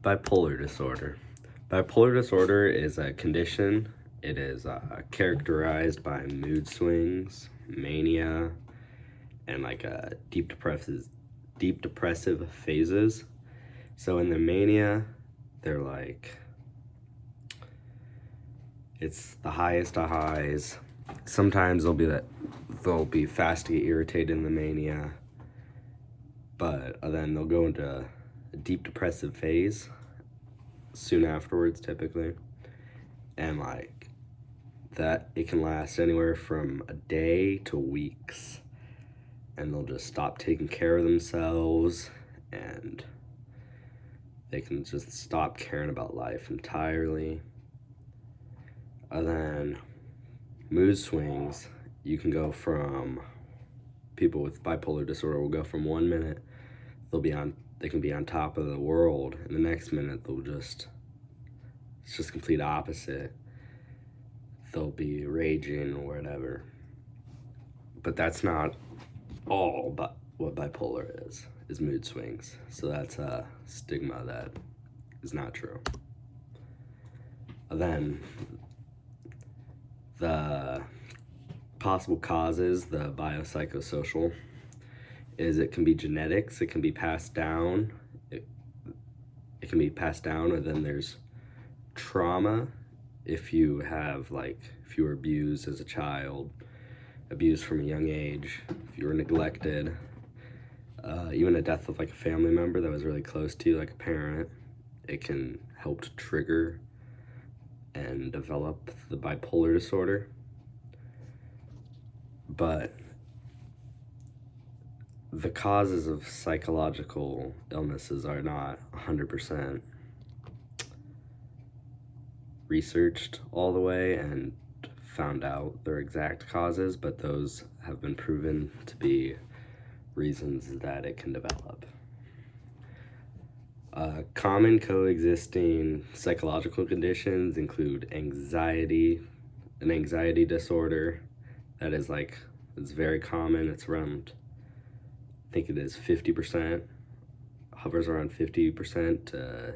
Bipolar disorder. Bipolar disorder is a condition. It is characterized by mood swings, mania, and like deep depressive phases. So in the mania, they're like it's the highest of highs. Sometimes they'll be fast to get irritated in the mania, but then they'll go into a deep depressive phase soon afterwards, typically, and like that it can last anywhere from a day to weeks, and they'll just stop taking care of themselves, and they can just stop caring about life entirely. And then mood swings, you can go from people with bipolar disorder will go from 1 minute they can be on top of the world, and the next minute it's just complete opposite. They'll be raging or whatever. But that's not all but what bipolar is mood swings. So that's a stigma that is not true. Then the possible causes, the biopsychosocial, is it can be genetics, it can be passed down, it can be passed down, or then there's trauma. If you were abused as a child, abused from a young age, if you were neglected, even a death of like a family member that was really close to you, like a parent, it can help to trigger and develop the bipolar disorder. But the causes of psychological illnesses are not 100% researched all the way and found out their exact causes, but those have been proven to be reasons that it can develop. Common coexisting psychological conditions include an anxiety disorder that is it's very common. It's around, I think it is 50%, hovers around 50% to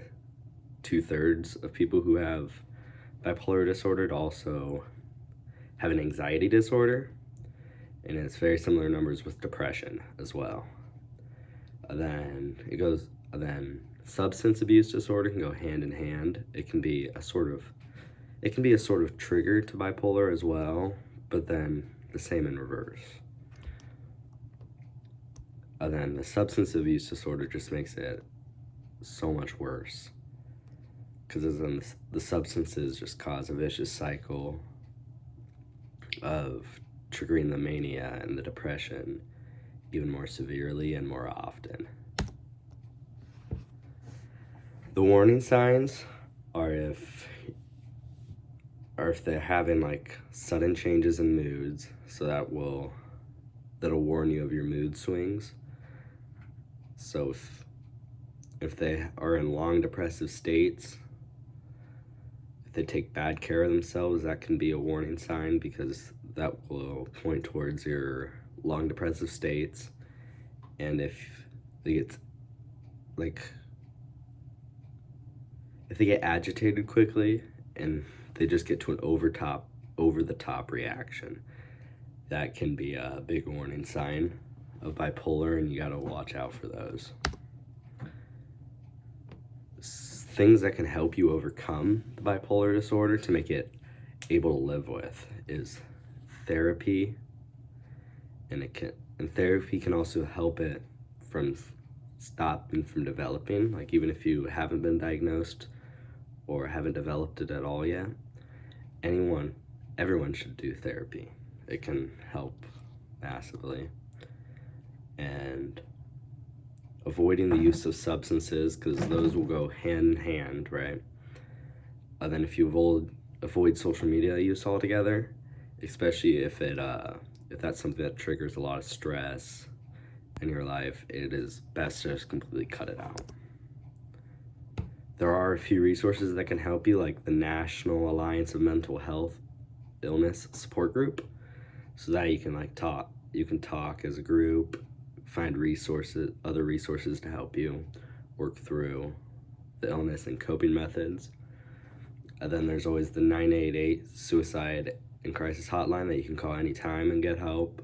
2/3 of people who have bipolar disorder to also have an anxiety disorder, and it's very similar numbers with depression as well. Then substance abuse disorder can go hand in hand. It can be a sort of trigger to bipolar as well, but then the same in reverse. And then the substance abuse disorder just makes it so much worse, because then the substances just cause a vicious cycle of triggering the mania and the depression even more severely and more often. The warning signs are if they're having sudden changes in moods, so that'll warn you of your mood swings. So if they are in long depressive states, if they take bad care of themselves, that can be a warning sign, because that will point towards your long depressive states. And if they get agitated quickly and they just get to an over the top reaction, that can be a big warning sign of bipolar, and you got to watch out for those. Things that can help you overcome the bipolar disorder to make it able to live with is therapy, and therapy can also help it from stopping from developing. Even if you haven't been diagnosed or haven't developed it at all yet, everyone should do therapy. It can help massively. And avoiding the use of substances, because those will go hand in hand, right? And then if you avoid social media use altogether, especially if that's something that triggers a lot of stress in your life, it is best to just completely cut it out. There are a few resources that can help you, like the National Alliance of Mental Health Illness Support Group, so that you can talk as a group, find other resources to help you work through the illness and coping methods. And then there's always the 988 suicide and crisis hotline that you can call anytime and get help.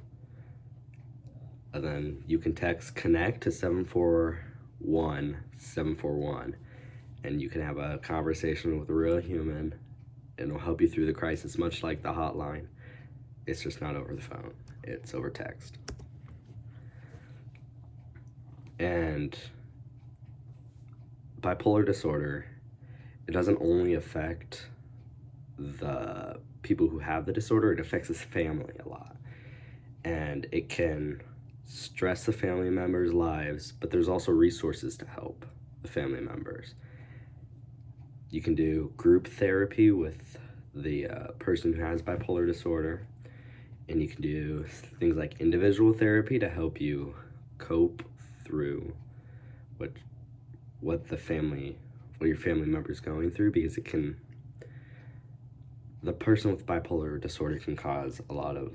And then you can text CONNECT to 741-741, and you can have a conversation with a real human, and it'll help you through the crisis, much like the hotline. It's just not over the phone, it's over text. And bipolar disorder, it doesn't only affect the people who have the disorder, it affects his family a lot. And it can stress the family members' lives, but there's also resources to help the family members. You can do group therapy with the person who has bipolar disorder, and you can do things like individual therapy to help you cope through what your family member's going through, because the person with bipolar disorder can cause a lot of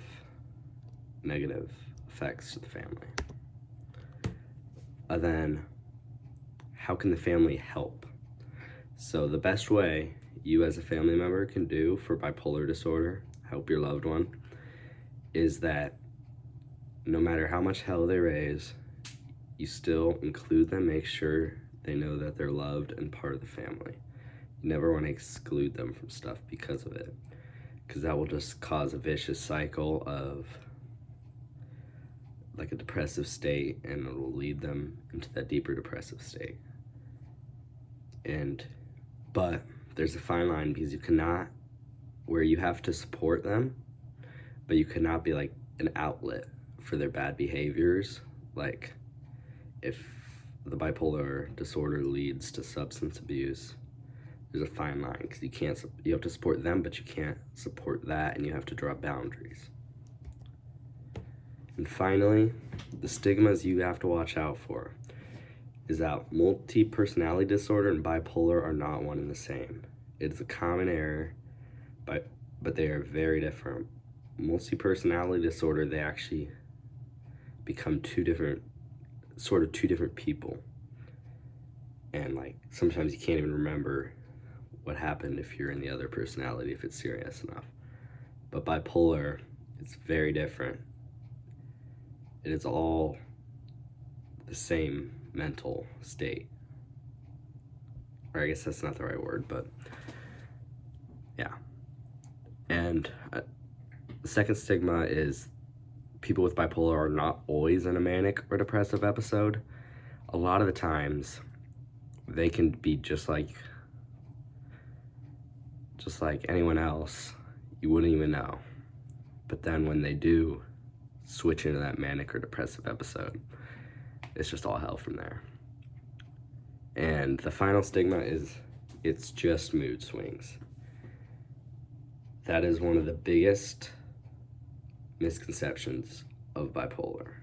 negative effects to the family. And then, how can the family help? So the best way you as a family member can do for bipolar disorder, help your loved one, is that no matter how much hell they raise, you still include them, make sure they know that they're loved and part of the family. You never want to exclude them from stuff because of it, because that will just cause a vicious cycle of like a depressive state, and it will lead them into that deeper depressive state. But there's a fine line, because where you have to support them, but you cannot be like an outlet for their bad behaviors. Like if the bipolar disorder leads to substance abuse, there's a fine line, because you have to support them, but you can't support that, and you have to draw boundaries. And finally, the stigmas you have to watch out for is that multi-personality disorder and bipolar are not one and the same. It's a common error, but they are very different. Multi-personality disorder, they actually become two different people. And like sometimes you can't even remember what happened if you're in the other personality, if it's serious enough. But bipolar, it's very different. It is all the same mental state. Or I guess that's not the right word, but yeah. And the second stigma is people with bipolar are not always in a manic or depressive episode. A lot of the times, they can be just like anyone else. You wouldn't even know. But then when they do switch into that manic or depressive episode, it's just all hell from there. And the final stigma is it's just mood swings. That is one of the biggest misconceptions of bipolar,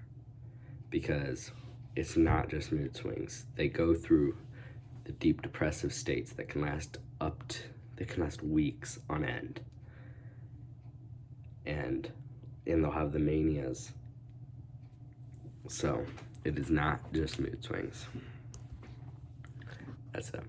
because it's not just mood swings. They go through the deep depressive states that can last weeks on end. And they'll have the manias. So it is not just mood swings. That's it.